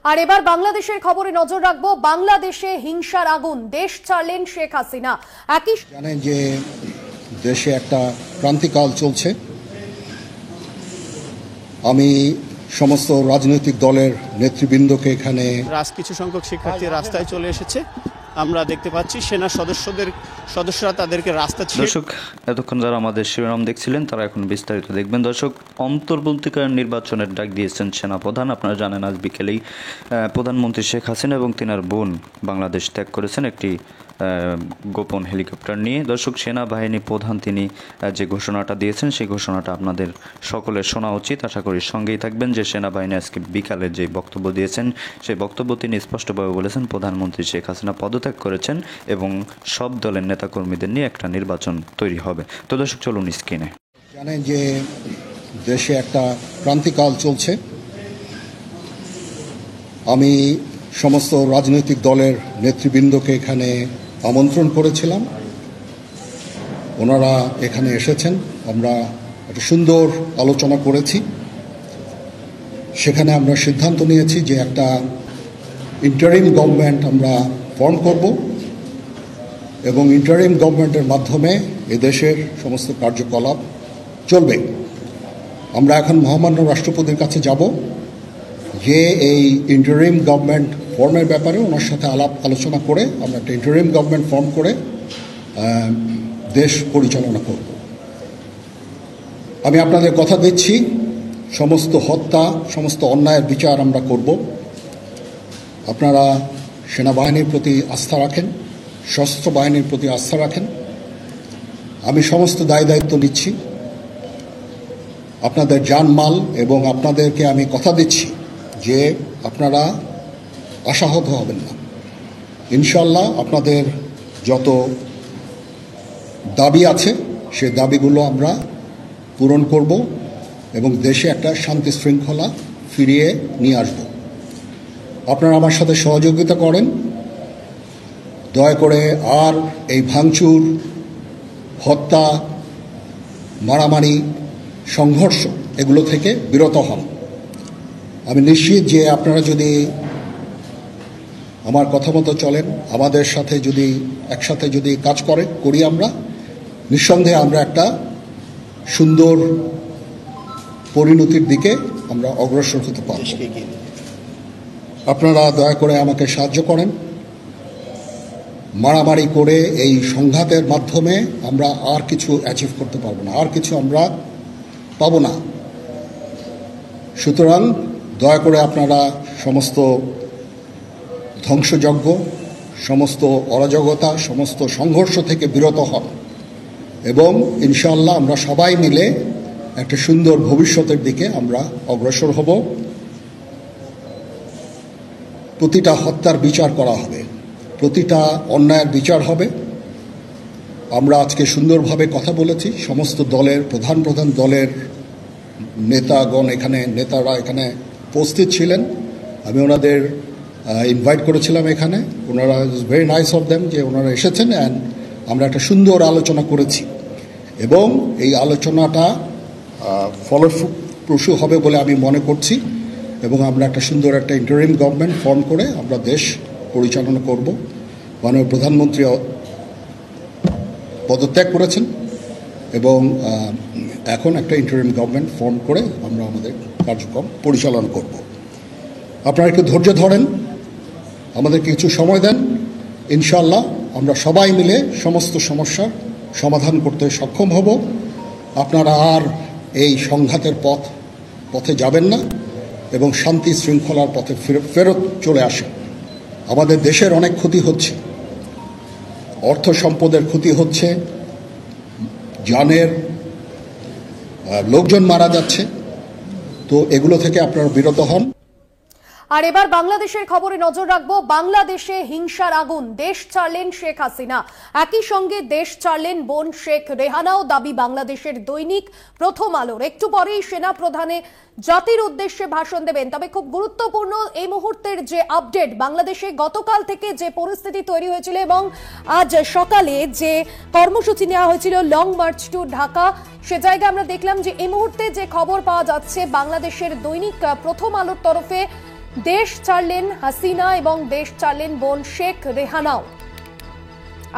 আর এবার বাংলাদেশের খবরে নজর রাখবো। বাংলাদেশে হিংসার আগুন, দেশ ছাড়লেন শেখ হাসিনা। একই জানেন যে দেশে একটা ক্রান্তিকাল চলছে। আমি সমস্ত রাজনৈতিক দলের নেতৃবৃন্দকে এখানে কিছু সংখ্যক শিক্ষার্থী রাস্তায় চলে এসেছে, আমরা দেখতে পাচ্ছি সেনা সদস্যরা তাদেরকে রাস্তা ছেড়ে। দর্শক, এতক্ষণ যারা আমাদের শিরোনাম দেখছিলেন তারা এখন বিস্তারিত দেখবেন। দর্শক, অন্তর্বর্তীকালীন নির্বাচনের ডাক দিয়েছেন সেনাপ্রধান। আপনারা জানেন আজ বিকেলেই প্রধানমন্ত্রী শেখ হাসিনা এবং তিনার বোন বাংলাদেশ ত্যাগ করেছেন একটি গোপন হেলিকপ্টার নিয়ে। দর্শক, সেনাবাহিনী প্রধান তিনি যে ঘোষণাটা দিয়েছেন সেই ঘোষণাটা আপনাদের সকলের শোনা উচিত। আশা করি সঙ্গেই থাকবেন। যে সেনাবাহিনী আজকে বিকালে যে বক্তব্য দিয়েছেন সেই বক্তব্য তিনি স্পষ্টভাবে বলেছেন প্রধানমন্ত্রী শেখ হাসিনা পদত্যাগ করেছেন এবং সব দলের নেতাকর্মীদের নিয়ে একটা নির্বাচন তৈরি হবে। তো দর্শক, চলুন স্ক্রিনে। জানেন যে দেশে একটা ক্রান্তিকাল চলছে। আমি সমস্ত রাজনৈতিক দলের নেতৃবৃন্দকে এখানে আমন্ত্রণ করেছিলাম, ওনারা এখানে এসেছেন। আমরা একটা সুন্দর আলোচনা করেছি। সেখানে আমরা সিদ্ধান্ত নিয়েছি যে একটা ইন্টারিম গভর্নমেন্ট আমরা ফর্ম করব এবং ইন্টারিম গভর্নমেন্টের মাধ্যমে এদেশের সমস্ত কার্যকলাপ চলবে। আমরা এখন মহামান্য রাষ্ট্রপতির কাছে যাব যে এই ইন্টারিম গভর্নমেন্ট ফর্মের ব্যাপারে ওনার সাথে আলাপ আলোচনা করে আমরা একটা ইন্টারিম গভর্নমেন্ট ফর্ম করে দেশ পরিচালনা করব। আমি আপনাদের কথা দিচ্ছি, সমস্ত হত্যা, সমস্ত অন্যায়ের বিচার আমরা করব। আপনারা সেনাবাহিনীর প্রতি আস্থা রাখেন, সশস্ত্র বাহিনীর প্রতি আস্থা রাখেন। আমি সমস্ত দায়িত্ব নিচ্ছি, আপনাদের জানমাল, এবং আপনাদেরকে আমি কথা দিচ্ছি যে আপনারা আশাহত হবেন না। ইনশাল্লাহ আপনাদের যত দাবি আছে সে দাবিগুলো আমরা পূরণ করব এবং দেশে একটা শান্তি শৃঙ্খলা ফিরিয়ে নিয়ে আসব। আপনারা আমার সাথে সহযোগিতা করেন। দয়া করে আর এই ভাঙচুর, হত্যা, মারামারি, সংঘর্ষ এগুলো থেকে বিরত হন। আমি নিশ্চিত যে আপনারা যদি আমার কথা মতো চলেন, আমাদের সাথে যদি একসাথে যদি কাজ করি আমরা, নিঃসন্দেহে আমরা একটা সুন্দর পরিণতির দিকে আমরা অগ্রসর হতে পারব। আপনারা দয়া করে আমাকে সাহায্য করেন। মারামারি করে এই সংঘাতের মাধ্যমে আমরা আর কিছু অ্যাচিভ করতে পারবো না, আর কিছু আমরা পাবো না। সুতরাং দয়া করে আপনারা সমস্ত ধ্বংসযজ্ঞ, সমস্ত অরাজকতা, সমস্ত সংঘর্ষ থেকে বিরত হন এবং ইনশাআল্লাহ আমরা সবাই মিলে একটা সুন্দর ভবিষ্যতের দিকে আমরা অগ্রসর হব। প্রতিটা হত্যার বিচার করা হবে, প্রতিটা অন্যায়ের বিচার হবে। আমরা আজকে সুন্দরভাবে কথা বলেছি। সমস্ত দলের প্রধান দলের নেতারা এখানে উপস্থিত ছিলেন। আমি ওনাদের ইনভাইট করেছিলাম এখানে। ওনারা ভেরি নাইস অফ দেম যে ওনারা এসেছেন অ্যান্ড আমরা একটা সুন্দর আলোচনা করেছি এবং এই আলোচনাটা ফলপ্রসূ হবে বলে আমি মনে করছি এবং আমরা একটা সুন্দর একটা ইন্টারিম গভর্নমেন্ট ফর্ম করে আমরা দেশ পরিচালনা করব। মাননীয় প্রধানমন্ত্রী পদত্যাগ করেছেন এবং এখন একটা ইন্টারিম গভর্নমেন্ট ফর্ম করে আমরা আমাদের কার্যক্রম পরিচালনা করব। আপনারা একটু ধৈর্য ধরেন, আমাদের কিছু সময় দেন। ইনশাআল্লাহ আমরা সবাই মিলে সমস্ত সমস্যার সমাধান করতে সক্ষম হব। আপনারা আর এই সংঘাতের পথে যাবেন না এবং শান্তি শৃঙ্খলার পথে ফেরত চলে আসেন। আমাদের দেশের অনেক ক্ষতি হচ্ছে, অর্থ সম্পদের ক্ষতি হচ্ছে, জানের লোকজন মারা যাচ্ছে। তো এগুলো থেকে আপনারা বিরত হন। আর এবার বাংলাদেশের খবরে নজর রাখবো। বাংলাদেশে হিংসার আগুন, দেশ ছাড়লেন শেখ হাসিনা। একই সঙ্গে দেশ ছাড়লেন বোন শেখ রেহানাও, দাবি বাংলাদেশের দৈনিক প্রথম আলোর। একটু পরেই সেনা প্রধানে জাতির উদ্দেশ্যে ভাষণ দেবেন। তবে খুব গুরুত্বপূর্ণ এই মুহূর্তের যে আপডেট, বাংলাদেশে গতকাল থেকে যে পরিস্থিতি তৈরি হয়েছিল এবং আজ সকালে যে কর্মসূচি নেওয়া হয়েছিল লং মার্চ টু ঢাকা, সে জায়গায় আমরা দেখলাম যে এই মুহূর্তে যে খবর পাওয়া যাচ্ছে বাংলাদেশের দৈনিক প্রথম আলোর তরফে দেশ ছাড়লেন হাসিনা এবং দেশ ছাড়লেন বোন শেখ রেহানাও।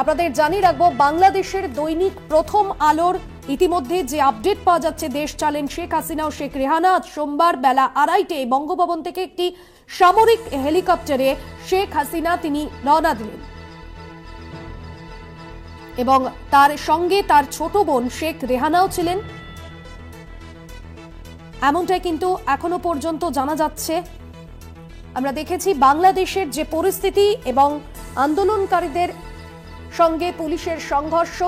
আপনাদের জানিয়ে রাখবো, বাংলাদেশের দৈনিক প্রথম আলোর ইতিমধ্যে যে আপডেট পাওয়া যাচ্ছে, দেশ ছাড়লেন শেখ হাসিনা ও শেখ রেহানা। আজ সোমবার বেলা 2:30 বঙ্গভবন থেকে একটি সামরিক হেলিকপ্টারে শেখ হাসিনা তিনি রওনা দিলেন এবং তার সঙ্গে তার ছোট বোন শেখ রেহানাও ছিলেন, এমনটাই কিন্তু এখনো পর্যন্ত জানা যাচ্ছে। আমরা দেখেছি বাংলাদেশের যে পরিস্থিতি এবং আন্দোলনকারীদের সঙ্গে পুলিশের সংঘর্ষ,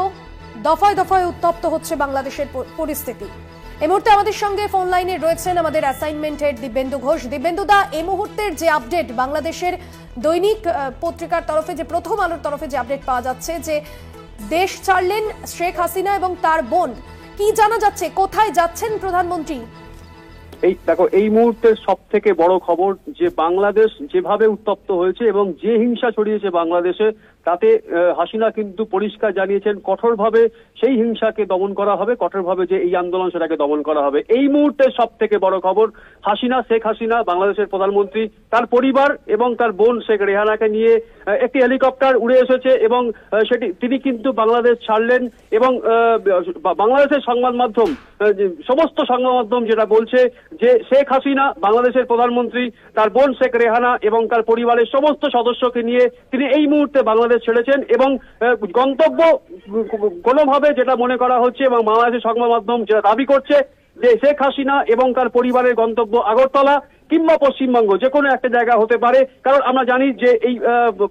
দফায় দফায় উত্তপ্ত হচ্ছে বাংলাদেশের পরিস্থিতি। এই মুহূর্তে আমাদের সঙ্গে ফোন লাইনে রয়েছেন আমাদের অ্যাসাইনমেন্ট হেড দিব্যেন্দু ঘোষ। দিব্যেন্দু দা, এই মুহূর্তের যে আপডেট, বাংলাদেশের দৈনিক পত্রিকার তরফে যে প্রথম আলোর তরফে যে আপডেট পাওয়া যাচ্ছে যে দেশ ছাড়লেন শেখ হাসিনা এবং তার বোন, কি জানা যাচ্ছে, কোথায় যাচ্ছেন প্রধানমন্ত্রী? এই দেখো, এই মুহূর্তের সব থেকে বড় খবর যে বাংলাদেশ যেভাবে উত্তপ্ত হয়েছে এবং যে হিংসা ছড়িয়েছে বাংলাদেশে, তাতে হাসিনা কিন্তু পরিষ্কার জানিয়েছেন কঠোরভাবে সেই হিংসাকে দমন করা হবে, কঠোরভাবে যে এই আন্দোলন সেটাকে দমন করা হবে। এই মুহূর্তের সব থেকে বড় খবর, শেখ হাসিনা বাংলাদেশের প্রধানমন্ত্রী, তার পরিবার এবং তার বোন শেখ রেহানাকে নিয়ে একটি হেলিকপ্টার উড়ে এসেছে এবং তিনি কিন্তু বাংলাদেশ ছাড়লেন। এবং বাংলাদেশের সংবাদ মাধ্যম, সমস্ত সংবাদ মাধ্যম যেটা বলছে যে শেখ হাসিনা বাংলাদেশের প্রধানমন্ত্রী, তার বোন শেখ রেহানা এবং তার পরিবারের সমস্ত সদস্যকে নিয়ে তিনি এই মুহূর্তে বাংলাদেশ ছেড়েছেন এবং গন্তব্য কোনোভাবে যেটা মনে করা হচ্ছে এবং বাংলাদেশের সংবাদ মাধ্যম যেটা দাবি করছে যে শেখ হাসিনা এবং তার পরিবারের গন্তব্য আগরতলা কিংবা পশ্চিমবঙ্গ, যে কোনো একটা জায়গা হতে পারে। কারণ আমরা জানি যে এই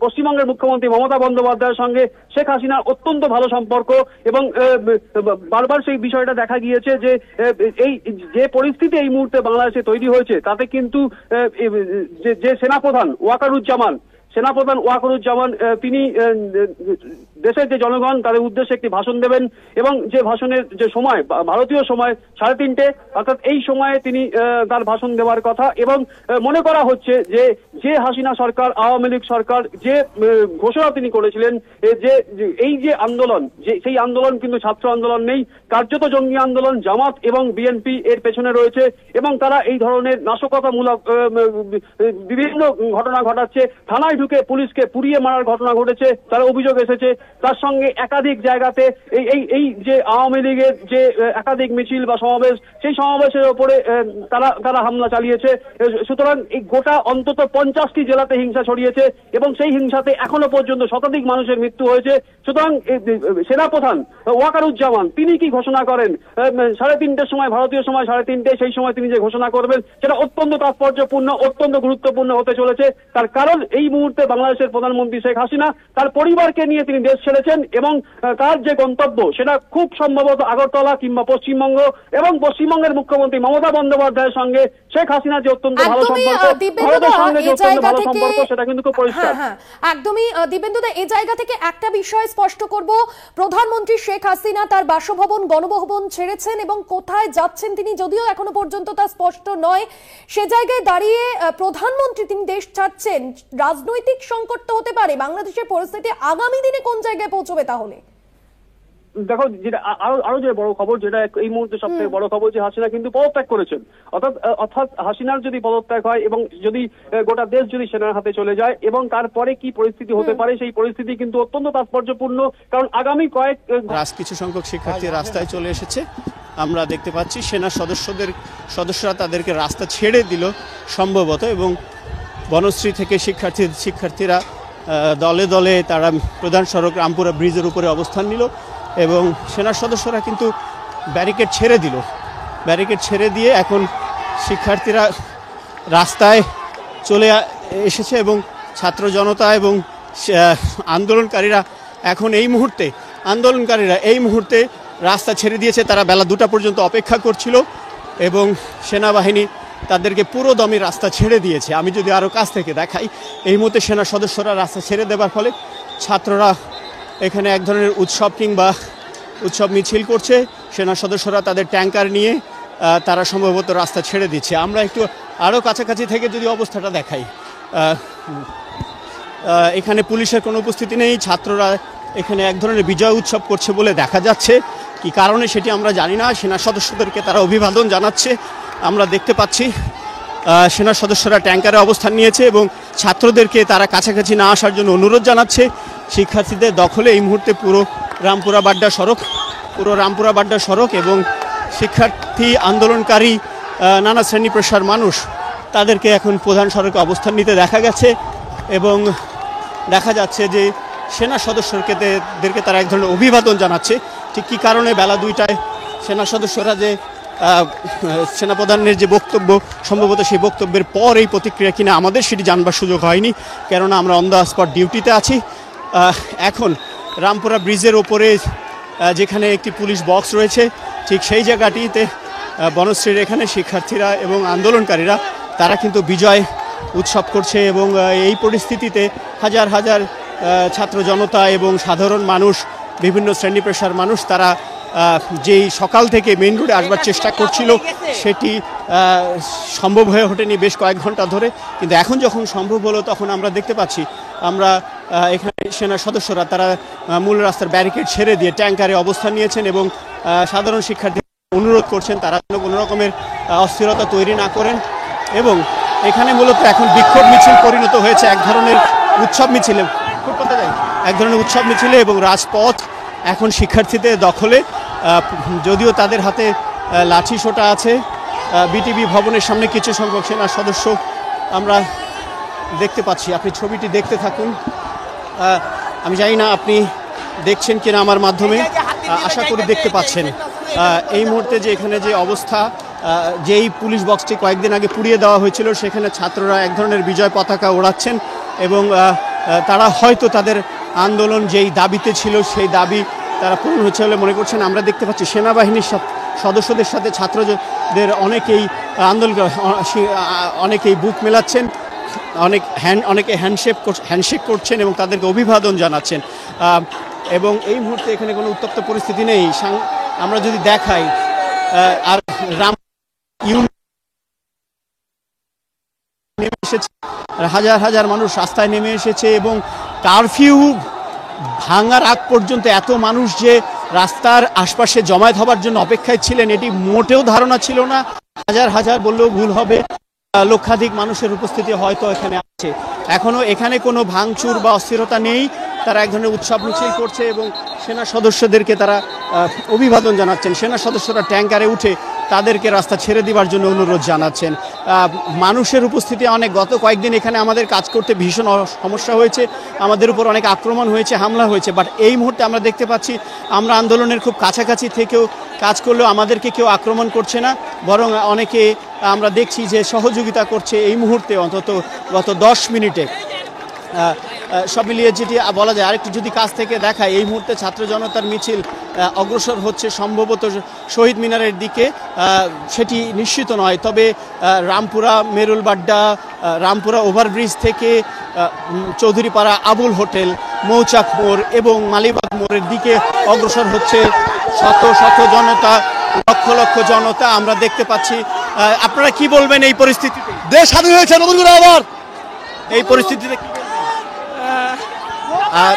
পশ্চিমবঙ্গের মুখ্যমন্ত্রী মমতা বন্দ্যোপাধ্যায়ের সঙ্গে শেখ হাসিনার অত্যন্ত ভালো সম্পর্ক এবং বারবার সেই বিষয়টা দেখা গিয়েছে যে এই যে পরিস্থিতি এই মুহূর্তে বাংলাদেশে তৈরি হয়েছে, তাতে কিন্তু যে সেনাপ্রধান ওয়াকারুজ্জামান তিনি দেশের যে জনগণ তাদের উদ্দেশ্যে একটি ভাষণ দেবেন এবং যে ভাষণের যে সময়, ভারতীয় সময় 3:30, অর্থাৎ এই সময়ে তিনি তার ভাষণ দেওয়ার কথা। এবং মনে করা হচ্ছে যে হাসিনা সরকার, আওয়ামী লীগ সরকার যে ঘোষণা তিনি করেছিলেন যে এই যে আন্দোলন, সেই আন্দোলন কিন্তু ছাত্র আন্দোলন নেই, কার্যত জঙ্গি আন্দোলন। জামাত এবং বিএনপি এর পেছনে রয়েছে এবং তারা এই ধরনের নাশকতামূলক বিভিন্ন ঘটনা ঘটাচ্ছে। থানায় ঢুকে পুলিশকে পুড়িয়ে মারার ঘটনা ঘটেছে, তার অভিযোগ এসেছে। তার সঙ্গে একাধিক জায়গাতে এই যে আওয়ামী লীগের যে একাধিক মিছিল বা সমাবেশ, সেই সমাবেশের উপরে তারা হামলা চালিয়েছে। সুতরাং এই গোটা অন্তত 50টি জেলাতে হিংসা ছড়িয়েছে এবং সেই হিংসাতে এখনো পর্যন্ত শতাধিক মানুষের মৃত্যু হয়েছে। সুতরাং সেনাপ্রধান ওয়াকারুজ্জামান তিনি কি ঘোষণা করেন 3:30 সময়, ভারতীয় সময় 3:30, সেই সময় তিনি যে ঘোষণা করবেন সেটা অত্যন্ত তাৎপর্যপূর্ণ, অত্যন্ত গুরুত্বপূর্ণ হতে চলেছে। তার কারণ এই মুহূর্তে বাংলাদেশের প্রধানমন্ত্রী শেখ হাসিনা তার পরিবারকে নিয়ে তিনি দেশ ছেড়েছেন এবং তার যে গন্তব্য সেটা খুব সম্ভবত আগরতলা কিংবা পশ্চিমবঙ্গ। এবং পশ্চিমবঙ্গের মুখ্যমন্ত্রী মমতা বন্দ্যোপাধ্যায়ের সঙ্গে শেখ হাসিনা যে অত্যন্ত ভালো সম্পর্ক, ভারতের সঙ্গে যে অত্যন্ত ভালো সম্পর্ক, সেটা কিন্তু খুব পরিষ্কার। একদমই দিব্যেন্দুদা, এই জায়গা থেকে একটা বিষয় স্পষ্ট করব, প্রধানমন্ত্রী শেখ হাসিনা তার বাসভবন গণভবন ছেড়েছেন এবং কোথায় যাচ্ছেন তিনি যদিও এখনো পর্যন্ত তা স্পষ্ট নয়। সে জায়গায় দাঁড়িয়ে প্রধানমন্ত্রী তিনি দেশ ছাড়ছেন, রাজনৈতিক সংকট তো হতে পারে। বাংলাদেশের পরিস্থিতি আগামী দিনে কোন জায়গায় পৌঁছবে তাহলে? দেখো, যেটা আরো যে বড় খবর, যেটা এই মুহূর্তে সব থেকে বড় খবর, যে হাসিনা কিন্তু পদত্যাগ করেছেন। অর্থাৎ হাসিনার যদি পদত্যাগ হয় এবং যদি গোটা দেশ যদি সেনার হাতে চলে যায় এবং তারপরে কি পরিস্থিতি হতে পারে, সেই পরিস্থিতি কিন্তু অত্যন্ত তাৎপর্যপূর্ণ। কারণ আগামী কিছু সংখ্যক শিক্ষার্থী রাস্তায় চলে এসেছে। আমরা দেখতে পাচ্ছি সেনা সদস্যরা তাদেরকে রাস্তা ছেড়ে দিল সম্ভবত, এবং বনশ্রী থেকে শিক্ষার্থীরা দলে দলে তারা প্রধান সড়ক রামপুরা ব্রিজের উপরে অবস্থান নিল এবং সেনা সদস্যরা কিন্তু ব্যারিকেড ছেড়ে দিয়ে এখন শিক্ষার্থীরা রাস্তায় চলে এসেছে এবং ছাত্র জনতা এবং আন্দোলনকারীরা এই মুহূর্তে রাস্তা ছেড়ে দিয়েছে। তারা বেলা 2টা পর্যন্ত অপেক্ষা করছিল এবং সেনাবাহিনী তাদেরকে পুরো দমে রাস্তা ছেড়ে দিয়েছে। আমি যদি আরও কাছ থেকে দেখাই, এই মুহূর্তে সেনা সদস্যরা রাস্তা ছেড়ে দেওয়ার ফলে ছাত্ররা এখানে এক ধরনের উৎসব মিছিল করছে। সেনা সদস্যরা তাদের ট্যাঙ্কার নিয়ে তারা সম্ভবত রাস্তা ছেড়ে দিচ্ছে। আমরা একটু আরও কাছাকাছি থেকে যদি অবস্থাটা দেখাই, এখানে পুলিশের কোনো উপস্থিতি নেই। ছাত্ররা এখানে এক ধরনের বিজয় উৎসব করছে বলে দেখা যাচ্ছে। কি কারণে সেটি আমরা জানি না। সেনা সদস্যদেরকে তারা অভিবাদন জানাচ্ছে আমরা দেখতে পাচ্ছি। সেনা সদস্যরা ট্যাঙ্কারে অবস্থান নিয়েছে এবং ছাত্রদেরকে তারা কাছাকাছি না আসার জন্য অনুরোধ জানাচ্ছে। শিক্ষার্থীদের দখলে এই মুহূর্তে পুরো রামপুরা বাড্ডা সড়ক এবং শিক্ষার্থী আন্দোলনকারী নানা শ্রেণী পেশার মানুষ তাদেরকে এখন প্রধান সড়কে অবস্থান নিতে দেখা গেছে এবং দেখা যাচ্ছে যে সেনা সদস্যদেরকে তারা এক ধরনের অভিবাদন জানাচ্ছে। ঠিক কী কারণে বেলা 2টায় সেনা সদস্যরা যে সেনাপ্রধানের যে বক্তব্য, সম্ভবত সেই বক্তব্যের পর এই প্রতিক্রিয়া কিনা আমাদের সেটি জানবার সুযোগ হয়নি, কেননা আমরা অন দ্য স্পট ডিউটিতে আছি। এখন রামপুরা ব্রিজের ওপরে যেখানে একটি পুলিশ বক্স রয়েছে, ঠিক সেই জায়গাটিতে বনশ্রীর এখানে শিক্ষার্থীরা এবং আন্দোলনকারীরা তারা কিন্তু বিজয় উৎসব করছে এবং এই পরিস্থিতিতে হাজার হাজার ছাত্র জনতা এবং সাধারণ মানুষ, বিভিন্ন শ্রেণী পেশার মানুষ তারা যেই সকাল থেকে মেইন রোডে আসবার চেষ্টা করছিল সেটি সম্ভব হয়ে ওঠেনি বেশ কয়েক ঘন্টা ধরে, কিন্তু এখন যখন সম্ভব হলো তখন আমরা দেখতে পাচ্ছি আমরা এখানে সেনা সদস্যরা তারা মূল রাস্তার ব্যারিকেড ছেড়ে দিয়ে ট্যাঙ্কারে অবস্থান নিয়েছেন এবং সাধারণ শিক্ষার্থী অনুরোধ করছেন তারা যেন কোনো রকমের অস্থিরতা তৈরি না করেন। এবং এখানে মূলত এখন বিক্ষোভ মিছিল পরিণত হয়েছে এক ধরনের উৎসব মিছিলে এবং রাজপথ এখন শিক্ষার্থীদের দখলে। যদিও তাদের হাতে লাঠি সোটা আছে। বিটিভি ভবনের সামনে কিছু সংখ্যক সেনা সদস্য আমরা দেখতে পাচ্ছি। আপনি ছবিটি দেখতে থাকুন। আমি জানি না আপনি দেখছেন কিনা আমার মাধ্যমে, আশা করি দেখতে পাচ্ছেন। এই মুহূর্তে যে এখানে যে অবস্থা, যেই পুলিশ বক্সটি কয়েকদিন আগে পুড়িয়ে দেওয়া হয়েছিল সেখানে ছাত্ররা এক ধরনের বিজয় পতাকা ওড়াচ্ছেন এবং তারা হয়তো তাদের আন্দোলন যেই দাবিতে ছিল সেই দাবি তারা পূরণ হচ্ছে বলে মনে করছেন। আমরা দেখতে পাচ্ছি সেনাবাহিনীর সদস্যদের সাথে ছাত্রদের অনেকেই বুক মেলাচ্ছেন, অনেকে হ্যান্ডশেক করছেন এবং তাদেরকে অভিবাদন জানাচ্ছেন। এবং এই মুহূর্তে এখানে কোনো উত্তপ্ত পরিস্থিতি নেই। আমরা যদি দেখাই, আর নেমে এসেছে, হাজার হাজার মানুষ রাস্তায় নেমে এসেছে এবং কারফিউ ভাঙার আগ পর্যন্ত এত মানুষ যে রাস্তার আশপাশে জমায়েত হবার জন্য অপেক্ষায় ছিলেন এটি মোটেও ধারণা ছিল না। হাজার হাজার বললেও ভুল হবে, লক্ষাধিক মানুষের উপস্থিতি হয়তো এখানে আছে। এখনো এখানে কোনো ভাঙচুর বা অস্থিরতা নেই। তারা এক ধরনের উৎসব মিছিল করছে এবং সেনা সদস্যদেরকে তারা অভিবাদন জানাচ্ছেন। সেনা সদস্যরা ট্যাঙ্কারে উঠে তাদেরকে রাস্তা ছেড়ে দেওয়ার জন্য অনুরোধ জানাচ্ছেন। মানুষের উপস্থিতি অনেক। গত কয়েকদিন এখানে আমাদের কাজ করতে ভীষণ সমস্যা হয়েছে, আমাদের উপর অনেক আক্রমণ হয়েছে, হামলা হয়েছে। বাট এই মুহূর্তে আমরা দেখতে পাচ্ছি আমরা আন্দোলনের খুব কাছাকাছি থেকেও কাজ করলেও আমাদেরকে কেউ আক্রমণ করছে না, বরং অনেকে আমরা দেখছি যে সহযোগিতা করছে। এই মুহূর্তে অন্তত গত 10 মিনিটে সব মিলিয়ে যেটি বলা যায়, আরেকটু যদি কাছ থেকে দেখায়, এই মুহূর্তে ছাত্র জনতার মিছিল অগ্রসর হচ্ছে সম্ভবত শহীদ মিনারের দিকে, সেটি নিশ্চিত নয়। তবে রামপুরা মেরুলবাড্ডা, রামপুরা ওভারব্রিজ থেকে চৌধুরীপাড়া আবুল হোটেল, মৌচাক মোড় এবং মালিবাগ মোড়ের দিকে অগ্রসর হচ্ছে শত শত জনতা, লক্ষ লক্ষ জনতা আমরা দেখতে পাচ্ছি। আপনারা কি বলবেন এই পরিস্থিতিতে? দেশ স্বাধীন হয়েছে নতুন করে আবার, এই পরিস্থিতিতে কি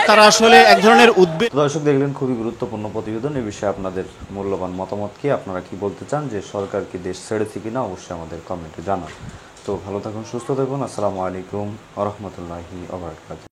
তারা আসলে এক ধরনের উদ্বেগ। দর্শক দেখলেন খুবই গুরুত্বপূর্ণ প্রতিবেদন। এই বিষয়ে আপনাদের মূল্যবান মতামত কি, আপনারা কি বলতে চান, যে সরকার কি দেশ ছেড়েছে কিনা, অবশ্যই আমাদের কমেন্টে জানান। তো ভালো থাকুন, সুস্থ থাকুন। আসসালামু আলাইকুম ওয়া রাহমাতুল্লাহি ওয়া বারাকাতুহু।